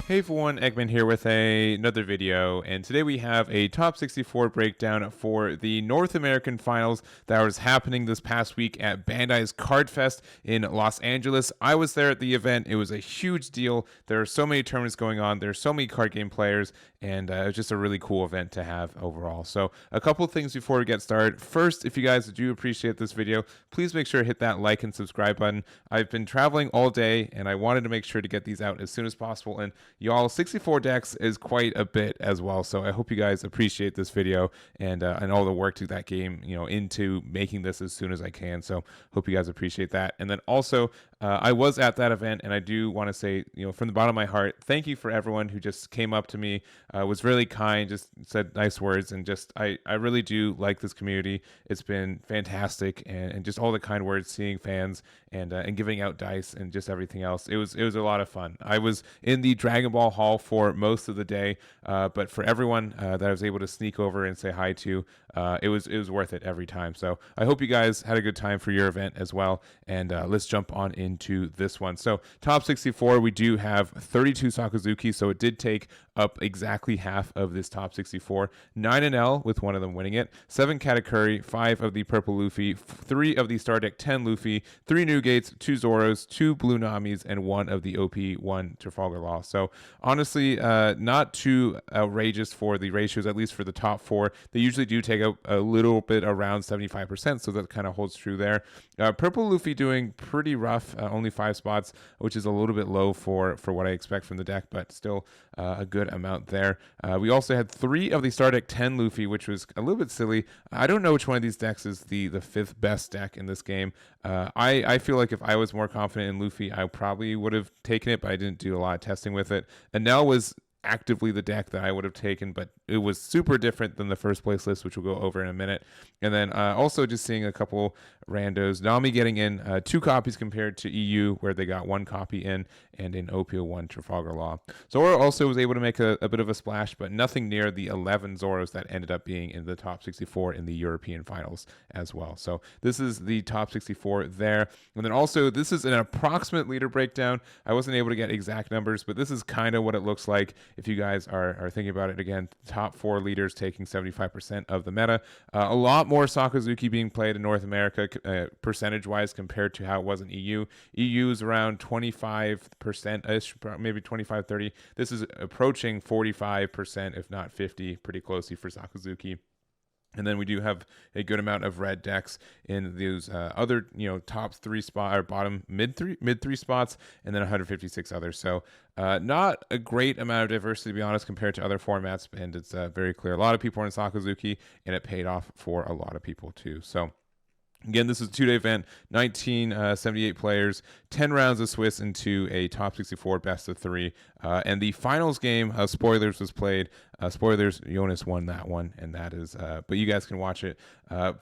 Hey everyone, Eggman here with another video, and today we have a top 64 breakdown for the North American finals that was happening this past week at Bandai's Card Fest in Los Angeles. I was there at the event. It was a huge deal. There are so many tournaments going on. There's so many card game players, and it was just a really cool event to have overall. So a couple of things before we get started. First, if you guys do appreciate this video, please make sure to hit that like and subscribe button. I've been traveling all day, and I wanted to make sure to get these out as soon as possible, and y'all, 64 decks is quite a bit as well, so I hope you guys appreciate this video and all the work to that game, into making this as soon as I can. So hope you guys appreciate that. And then also, I was at that event, and I do want to say, from the bottom of my heart, thank you for everyone who just came up to me, was really kind, just said nice words, and just I really do like this community. It's been fantastic, and just all the kind words, seeing fans and giving out dice and just everything else. It was a lot of fun. I was in the Dragon Ball Hall for most of the day, but for everyone that I was able to sneak over and say hi to, it was worth it every time. So I hope you guys had a good time for your event as well. And let's jump on into this one. So top 64, we do have 32 Sakazuki, so it did take up exactly half of this top 64. 9 Enel, with one of them winning it. 7 Katakuri, 5 of the purple Luffy, 3 of the Star Deck 10 Luffy, 3 Newgates, 2 Zoros, 2 blue Namis, and 1 of the OP 1 Trafalgar Law. So honestly, not too outrageous for the ratios, at least for the top 4. They usually do take a little bit around 75%, so that kind of holds true there. Purple Luffy doing pretty rough, only 5 spots, which is a little bit low for what I expect from the deck, but still a good amount there. We also had 3 of the Star Deck 10 Luffy, which was a little bit silly. I don't know which one of these decks is the 5th best deck in this game. I feel like if I was more confident in Luffy, I probably would have taken it, but I didn't do a lot of testing with it. Enel was actively the deck that I would have taken, but it was super different than the first place list, which we'll go over in a minute. And then also just seeing a couple randos. Nami getting in 2 copies compared to EU, where they got 1 copy in, and in OPO1 Trafalgar Law. Zoro also was able to make a bit of a splash, but nothing near the 11 Zoros that ended up being in the top 64 in the European finals as well. So this is the top 64 there. And then also, this is an approximate leader breakdown. I wasn't able to get exact numbers, but this is kind of what it looks like if you guys are thinking about it. Again, top 4 leaders taking 75% of the meta. A lot more Sakazuki being played in North America percentage-wise compared to how it was in EU. EU is around 25%-ish, maybe 25-30. This is approaching 45%, if not 50, pretty closely for Sakazuki. And then we do have a good amount of red decks in those other, top 3 spot or bottom mid three spots, and then 156 others. So not a great amount of diversity, to be honest, compared to other formats. And it's very clear. A lot of people are in Sakazuki, and it paid off for a lot of people too. So again, this is a 2-day event, 1978 players, 10 rounds of Swiss into a top 64 best of 3. And the finals game, spoilers, was played. Spoilers, Yonas won that one, and that is, but you guys can watch it.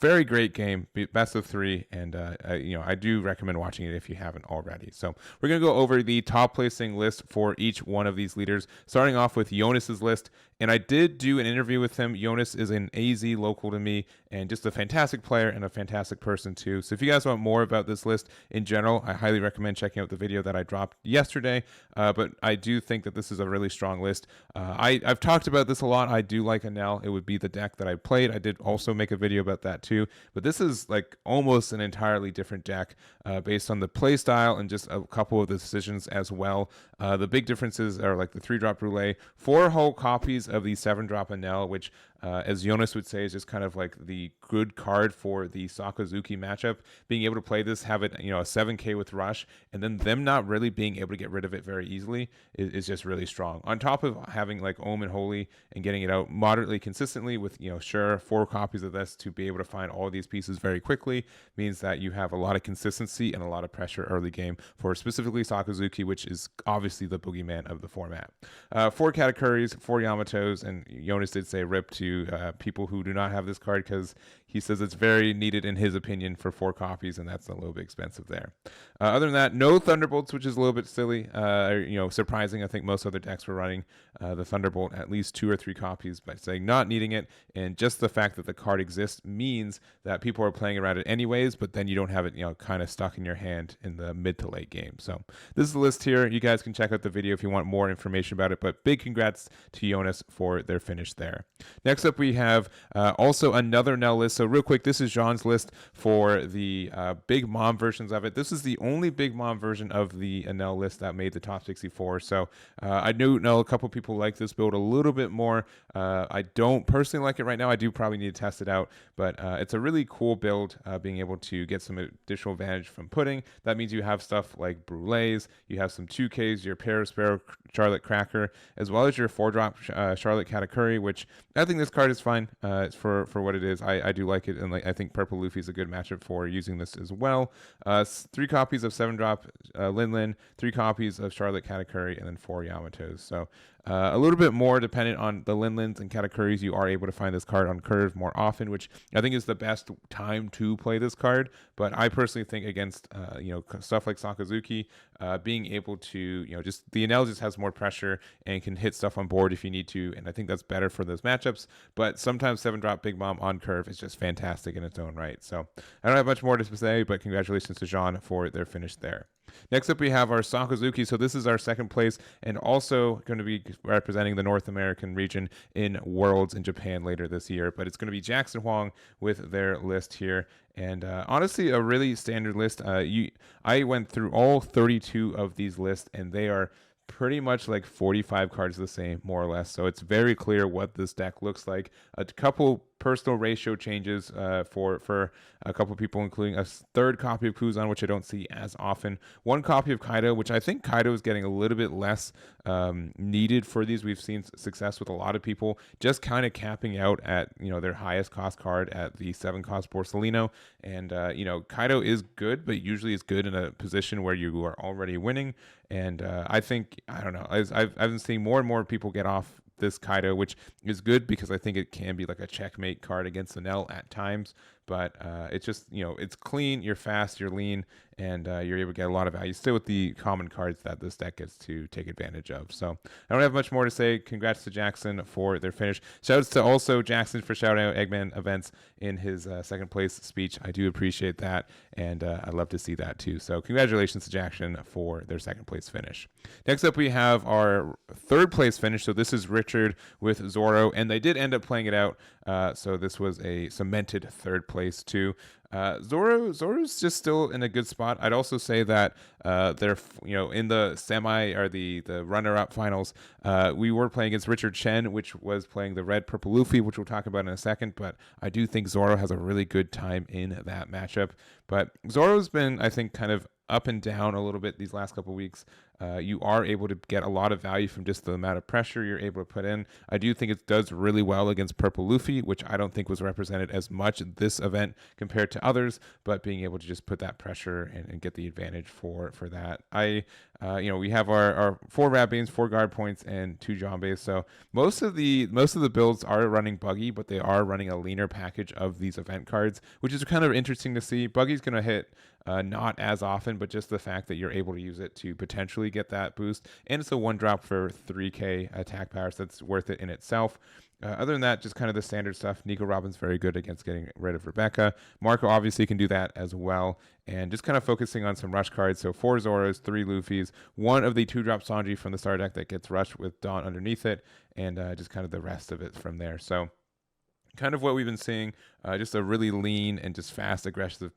Very great game, best of 3, and I do recommend watching it if you haven't already. So we're gonna go over the top placing list for each one of these leaders, starting off with Jonas's list. And I did do an interview with him. Jonas is an AZ local to me, and just a fantastic player and a fantastic person too. So if you guys want more about this list in general, I highly recommend checking out the video that I dropped yesterday. But I do think that this is a really strong list. I've talked about this a lot. I do like Enel. It would be the deck that I played. I did also make a video about that too. But this is like almost an entirely different deck based on the play style and just a couple of the decisions as well. The big differences are like the 3-drop roulette, 4 whole copies of the 7-drop Enel, which as Jonas would say, is just kind of like the good card for the Sakazuki matchup. Being able to play this, have it, a 7k with rush, and then them not really being able to get rid of it very easily is just really strong. On top of having like Ohm and Holy and getting it out moderately consistently with, sure, 4 copies of this to be able to find all these pieces very quickly means that you have a lot of consistency and a lot of pressure early game for specifically Sakazuki, which is obviously the boogeyman of the format. 4 Katakuris, 4 Yamatos, and Jonas did say rip to to people who do not have this card, because he says it's very needed in his opinion for 4 copies, and that's a little bit expensive there. Other than that, no Thunderbolts, which is a little bit silly. Surprising. I think most other decks were running the Thunderbolt at least 2 or 3 copies by saying not needing it, and just the fact that the card exists means that people are playing around it anyways, but then you don't have it, kind of stuck in your hand in the mid to late game. So this is the list here. You guys can check out the video if you want more information about it, but big congrats to Yonas for their finish there. Next up, we have also another Enel list. So real quick, this is Jean's list for the Big Mom versions of it. This is the only Big Mom version of the Enel list that made the top 64. So I do know a couple people like this build a little bit more. I don't personally like it right now. I do probably need to test it out, but it's a really cool build, being able to get some additional advantage from pudding. That means you have stuff like brulees, you have some 2Ks, your Parasparrow Charlotte Cracker, as well as your 4-drop Charlotte Katakuri, which I think this card is fine for what it is. I do like it, and I think Purple Luffy is a good matchup for using this as well. 3 copies of 7-drop Lin, 3 copies of Charlotte Katakuri, and then 4 Yamatos. So a little bit more dependent on the Linlins and Katakuris. You are able to find this card on curve more often, which I think is the best time to play this card. But I personally think against stuff like Sakazuki, being able to just the Enel just has more pressure and can hit stuff on board if you need to, and I think that's better for those matchups. But sometimes 7-drop Big Mom on curve is just fantastic in its own right. So I don't have much more to say, but congratulations to Jean for their finish there. Next up, we have our Sakazuki. So this is our second place, and also going to be representing the North American region in Worlds in Japan later this year. But it's going to be Jackson Hoang with their list here. And honestly, a really standard list. I went through all 32 of these lists, and they are pretty much like 45 cards the same, more or less. So it's very clear what this deck looks like. A couple personal ratio changes for a couple people, including a 3rd copy of Kuzan, which I don't see as often. 1 copy of Kaido, which I think Kaido is getting a little bit less needed for these. We've seen success with a lot of people just kind of capping out at their highest cost card at the 7 cost Borsalino. And Kaido is good, but usually is good in a position where you are already winning. And I think, I don't know, I've been seeing more and more people get off this Kaido, which is good because I think it can be like a checkmate card against Enel at times. But it's just, it's clean, you're fast, you're lean, and you're able to get a lot of value still with the common cards that this deck gets to take advantage of. So I don't have much more to say. Congrats to Jackson for their finish. Shouts to also Jackson for shouting out Eggman events in his second place speech. I do appreciate that, and I'd love to see that too. So congratulations to Jackson for their second place finish. Next up, we have our third place finish. So this is Richard with Zoro, and they did end up playing it out. So this was a cemented third place too. Zoro's just still in a good spot. I'd also say that they're in the semi or the runner-up finals. We were playing against Richard Chen, which was playing the red purple Luffy, which we'll talk about in a second. But I do think Zoro has a really good time in that matchup. But Zoro's been, I think, kind of up and down a little bit these last couple of weeks. You are able to get a lot of value from just the amount of pressure you're able to put in. I do think it does really well against Purple Luffy, which I don't think was represented as much this event compared to others, but being able to just put that pressure and get the advantage for that. We have our 4 Rat Beans, 4 guard points, and 2 Jambes. So most of the builds are running Buggy, but they are running a leaner package of these event cards, which is kind of interesting to see. Buggy's going to hit not as often, but just the fact that you're able to use it to potentially get that boost. And it's a 1-drop for 3k attack power, so that's worth it in itself. Other than that, just kind of the standard stuff. Nico Robin's very good against getting rid of Rebecca. Marco obviously can do that as well. And just kind of focusing on some rush cards. So 4 Zoros, 3 Luffys, 1 of the 2-drop Sanji from the star deck that gets rushed with Dawn underneath it, and just kind of the rest of it from there. So kind of what we've been seeing, just a really lean and just fast, aggressive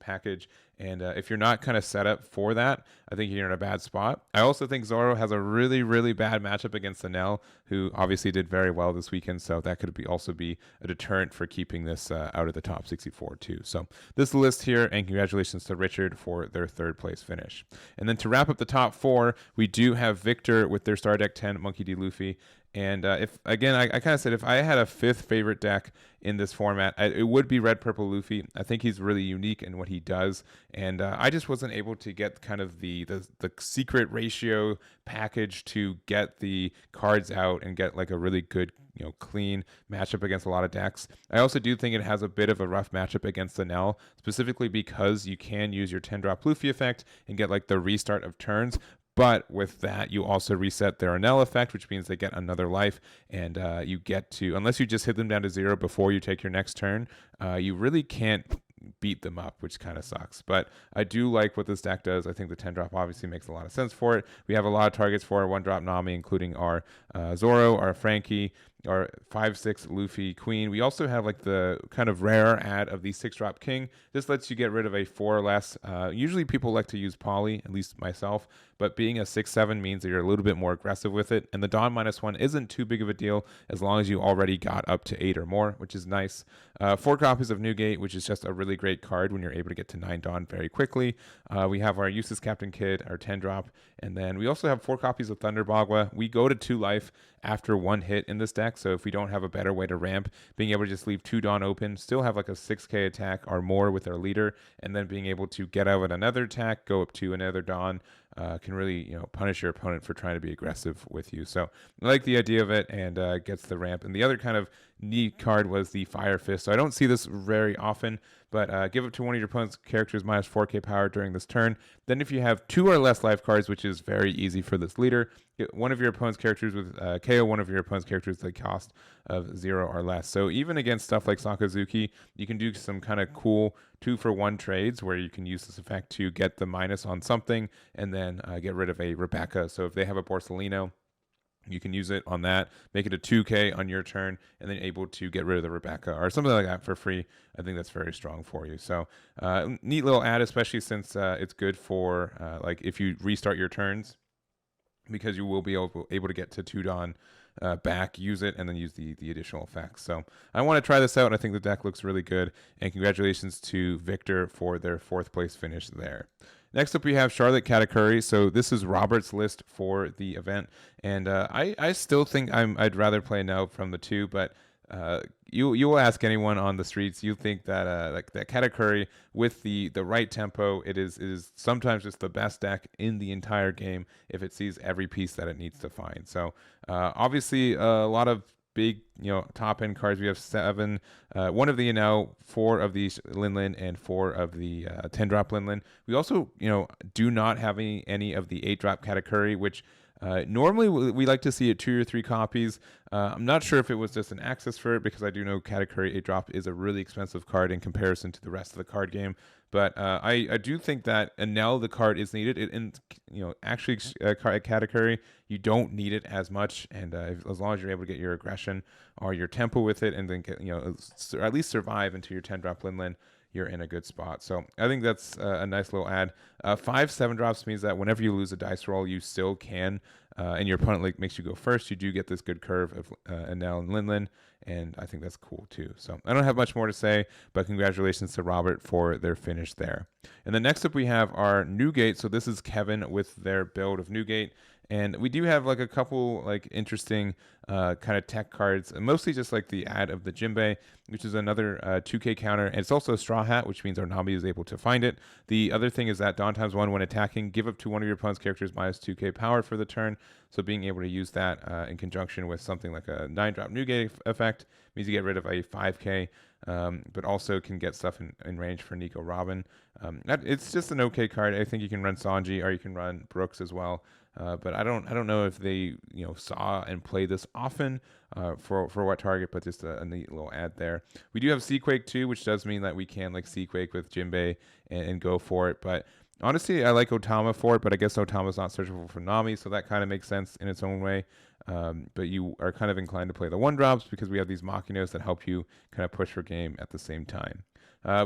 package. And if you're not kind of set up for that, I think you're in a bad spot. I also think Zoro has a really, really bad matchup against Enel, who obviously did very well this weekend. So that could also be a deterrent for keeping this out of the top 64 too. So this list here, and congratulations to Richard for their 3rd place finish. And then to wrap up the top 4, we do have Victor with their star deck 10, Monkey D. Luffy. And if again, I kind of said if I had a fifth favorite deck in this format, it would be Red Purple Luffy. I think he's really unique in what he does, and I just wasn't able to get kind of the secret ratio package to get the cards out and get like a really good clean matchup against a lot of decks. I also do think it has a bit of a rough matchup against Enel, specifically because you can use your 10-drop Luffy effect and get like the restart of turns. But with that, you also reset their Enel effect, which means they get another life, and you get to, unless you just hit them down to 0 before you take your next turn, you really can't beat them up, which kind of sucks. But I do like what this deck does. I think the 10 drop obviously makes a lot of sense for it. We have a lot of targets for our 1 drop Nami, including our Zoro, our Frankie, our 5/6 Luffy Queen. We also have like the kind of rare ad of the 6-drop King. This lets you get rid of a 4 or less. Usually people like to use Poly, at least myself, but being a 6/7 means that you're a little bit more aggressive with it. And the Dawn -1 isn't too big of a deal as long as you already got up to 8 or more, which is nice. 4 copies of Newgate, which is just a really great card when you're able to get to 9 Dawn very quickly. We have our Useless Captain Kid, our 10 drop, and then we also have 4 copies of Thunder Bagua. We go to 2 life after 1 hit in this deck, so if we don't have a better way to ramp, being able to just leave 2 Dawn open, still have like a 6k attack or more with our leader, and then being able to get out with another attack, go up to another Dawn, can really punish your opponent for trying to be aggressive with you. So I like the idea of it, and gets the ramp. And the other kind of neat card was the Fire Fist. So I don't see this very often, but give it to one of your opponent's characters minus 4k power during this turn. Then if you have 2 or less life cards, which is very easy for this leader, get one of your opponent's characters with KO one of your opponent's characters at the cost of 0 or less. So even against stuff like Sakazuki, you can do some kind of cool 2-for-1 trades where you can use this effect to get the minus on something and then get rid of a Rebecca. So if they have a Borsalino, you can use it on that, make it a 2k on your turn, and then able to get rid of the Rebecca or something like that for free. I think that's very strong for you. So neat little ad, especially since it's good for like if you restart your turns, because you will be able to get to 2 Dawn back, use it, and then use the additional effects. So I want to try this out, and I think the deck looks really good. And congratulations to Victor for their 4th place finish there. Next up, we have Charlotte Katakuri. So this is Robert's list for the event, and I still think I'd rather play Enel from the 2, but you will ask anyone on the streets, you think that like that Katakuri with the right tempo, it is sometimes just the best deck in the entire game if it sees every piece that it needs to find. So obviously a lot of big top end cards. We have 7, 1 of the Enel, 4 of the Linlin, and 4 of the 10-drop Linlin. We also do not have any of the 8-drop Katakuri, which normally we like to see it 2 or 3 copies. I'm not sure if it was just an access for it, because I do know Katakuri 8-drop is a really expensive card in comparison to the rest of the card game. But I do think that Enel, the card, is needed. Actually, Katakuri, you don't need it as much, and as long as you're able to get your aggression or your tempo with it, and then get, at least survive into your 10-drop Linlin, you're in a good spot. So I think that's a nice little ad. 5 7-drops means that whenever you lose a dice roll, you still can, and your opponent makes you go first, you do get this good curve of Enel and Linlin, and I think that's cool too. So I don't have much more to say, but congratulations to Robert for their finish there. And then next up we have our Newgate. So this is Kevin with their build of Newgate. And we do have like a couple like interesting kind of tech cards, mostly just like the ad of the Jinbei, which is another 2k counter. And it's also a straw hat, which means our Nami is able to find it. The other thing is that Dawn ×1 when attacking, give up to one of your opponent's characters minus 2k power for the turn. So being able to use that in conjunction with something like a 9-drop Newgate effect means you get rid of a 5k, but also can get stuff in range for Nico Robin. It's just an okay card. I think you can run Sanji or you can run Brooks as well. But I don't know if they saw and play this often for what target, but just a neat little ad there. We do have Seaquake too, which does mean that we can like Seaquake with Jinbei and go for it. But honestly, I like Otama for it, but I guess Otama's not searchable for Nami, so that kind of makes sense in its own way. But you are kind of inclined to play the 1-drops because we have these Machinos that help you kind of push your game at the same time.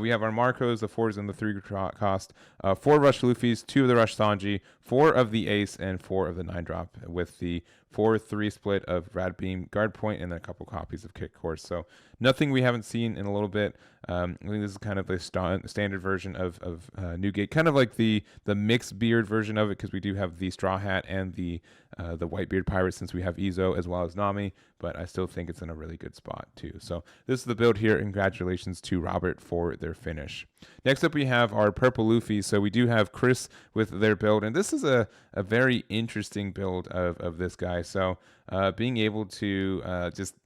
We have our Marcos, the 4s and the 3 cost, 4 Rush Luffy's, 2 of the Rush Sanji, 4 of the Ace, and 4 of the 9-drop with the 4-3 split of Rad Beam, Guard Point, and then a couple copies of Kick Course. So nothing we haven't seen in a little bit. I think this is kind of the standard version of Newgate, kind of like the mixed beard version of it, because we do have the Straw Hat and the Whitebeard Pirate, since we have Izo as well as Nami, but I still think it's in a really good spot too. So this is the build here. Congratulations to Robert for their finish. Next up, we have our Purple Luffy. So we do have Chris with their build, and this is a very interesting build of this guy. So being able to just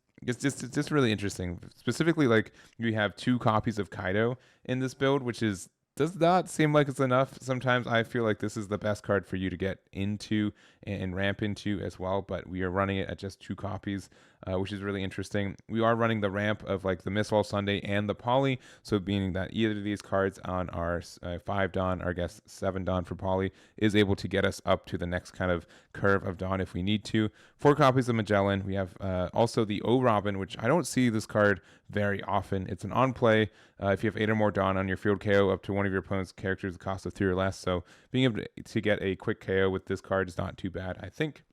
really interesting. Specifically, like, you have 2 copies of Kaido in this build, which does not seem like it's enough. Sometimes I feel like this is the best card for you to get into and ramp into as well, but we are running it at just 2 copies, which is really interesting. We are running the ramp of like the Mistfall Sunday and the Poly, so meaning that either of these cards on our 5 Dawn, or I guess 7 Dawn for Poly, is able to get us up to the next kind of curve of Dawn if we need to. 4 copies of Magellan. We have also the O Robin, which I don't see this card very often. It's an on play. If you have 8 or more Dawn on your field, KO up to one of your opponent's characters, the cost of 3 or less. So being able to get a quick KO with this card is not too bad, I think.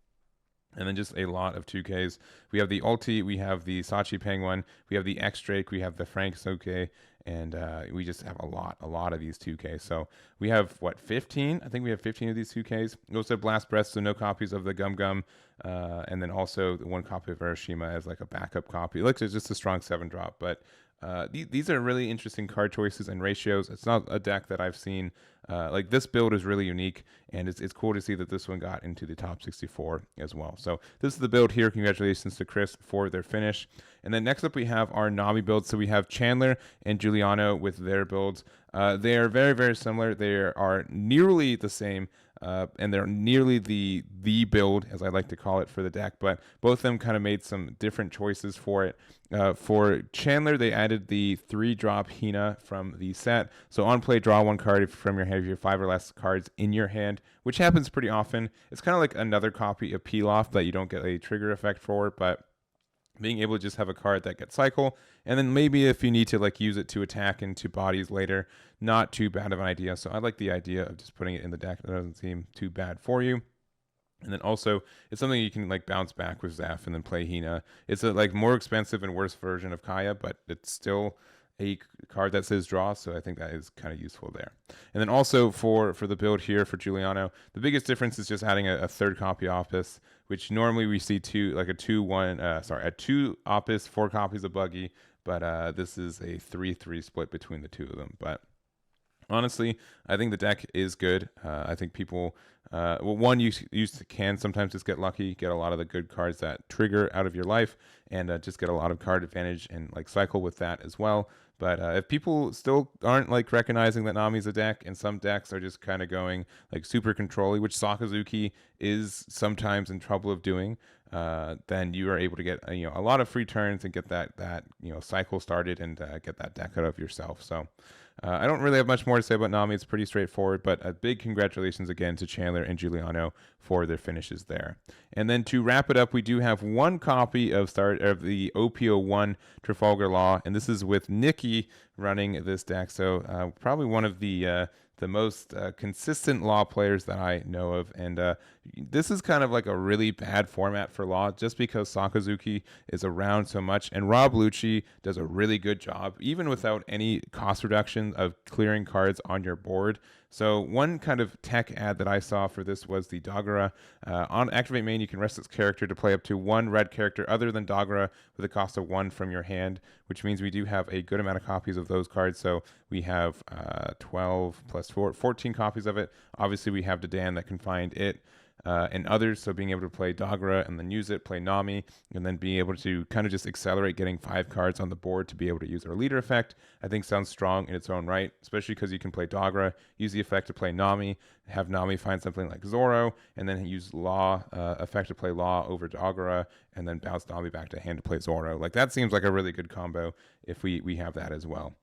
And then just a lot of 2Ks. We have the Ulti, we have the Sachi Penguin, we have the X Drake, we have the Frank Soke, and we just have a lot of these 2Ks. So we have, 15? I think we have 15 of these 2Ks. We also have Blast Breath, so no copies of the Gum Gum, and then also the 1 copy of Hiroshima as like a backup copy. It looks like it's just a strong 7 drop, but these are really interesting card choices and ratios. It's not a deck that I've seen. Like, this build is really unique, and it's cool to see that this one got into the top 64 as well. So this is the build here. Congratulations to Chris for their finish. And then next up, we have our Nami build. So we have Chandler and Giuliano with their builds. They are very, very similar. They are nearly the same. And they're nearly the build, as I like to call it, for the deck, but both of them kind of made some different choices for it. For Chandler, they added the 3-drop Hina from the set. So on play, draw 1 card from your hand if you have 5 or less cards in your hand, which happens pretty often. It's kind of like another copy of Pilaf that you don't get a trigger effect for, but being able to just have a card that gets cycle, and then maybe if you need to like use it to attack into bodies later, not too bad of an idea. So I like the idea of just putting it in the deck. It doesn't seem too bad for you. And then also, it's something you can like bounce back with Zaf and then play Hina. It's a like more expensive and worse version of Kaya, but it's still a card that says draw, so I think that is kind of useful there. And then also for the build here for Giuliano, the biggest difference is just adding a 3rd copy Opus, which normally we see a 2 Opus, 4 copies of Buggy, but this is a 3-3 split between the 2 of them. But honestly, I think the deck is good. I think people, you can sometimes just get lucky, get a lot of the good cards that trigger out of your life, and just get a lot of card advantage and like cycle with that as well. But if people still aren't like recognizing that Nami's a deck, and some decks are just kind of going like super control-y, which Sakazuki is sometimes in trouble of doing, then you are able to get a lot of free turns and get that cycle started and get that deck out of yourself. So I don't really have much more to say about Nami. It's pretty straightforward, but a big congratulations again to Chandler and Giuliano for their finishes there. And then to wrap it up, we do have 1 copy of the OPO1 Trafalgar Law, and this is with Nikki running this deck. So probably one of the most consistent Law players that I know of, and this is kind of like a really bad format for Law, just because Sakazuki is around so much, and Rob Lucci does a really good job, even without any cost reduction, of clearing cards on your board. So one kind of tech ad that I saw for this was the Dagara. On Activate Main, you can rest this character to play up to 1 red character other than Dagara with a cost of 1 from your hand, which means we do have a good amount of copies of those cards. So we have 12 plus 4, 14 copies of it. Obviously, we have Dadan that can find it. And others, so being able to play Dagara and then use it, play Nami, and then being able to kind of just accelerate getting 5 cards on the board to be able to use our leader effect, I think sounds strong in its own right, especially because you can play Dagara, use the effect to play Nami, have Nami find something like Zoro, and then use Law effect to play Law over Dagara, and then bounce Nami back to hand to play Zoro. Like, that seems like a really good combo if we have that as well.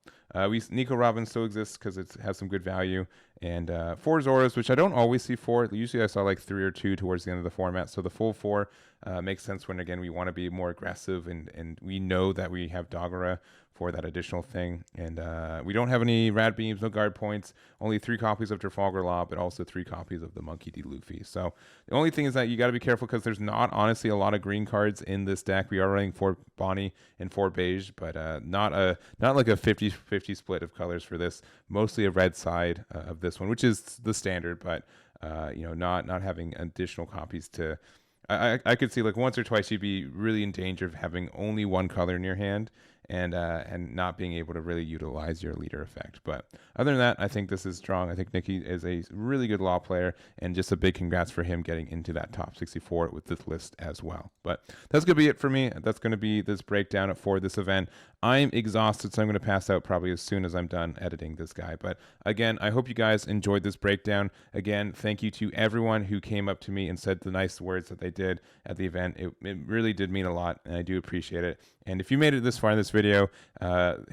Nico Robin still exists because it has some good value. And 4 Zoros, which I don't always see 4. Usually I saw like 3 or 2 towards the end of the format. So the full 4 makes sense when, again, we want to be more aggressive and we know that we have Dagara for that additional thing. And we don't have any rad beams, no guard points, only 3 copies of Trafalgar Law, but also 3 copies of the Monkey.D.Luffy. So the only thing is that you got to be careful because there's not honestly a lot of green cards in this deck. We are running 4 Bonnie and 4 beige, but not like a 50-50 split of colors for this. Mostly a red side of this one, which is the standard, but not having additional copies to. I could see like once or twice you'd be really in danger of having only one color in your hand and not being able to really utilize your leader effect. But other than that, I think this is strong. I think Nikki is a really good law player, and just a big congrats for him getting into that top 64 with this list as well. But that's going to be it for me. That's going to be this breakdown for this event. I'm exhausted, so I'm going to pass out probably as soon as I'm done editing this guy. But again, I hope you guys enjoyed this breakdown. Again, thank you to everyone who came up to me and said the nice words that they did at the event. It really did mean a lot, and I do appreciate it. And if you made it this far in this video,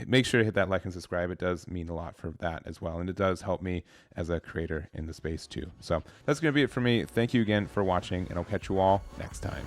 make sure to hit that like and subscribe. It does mean a lot for that as well, and it does help me as a creator in the space too. So that's going to be it for me. Thank you again for watching, and I'll catch you all next time.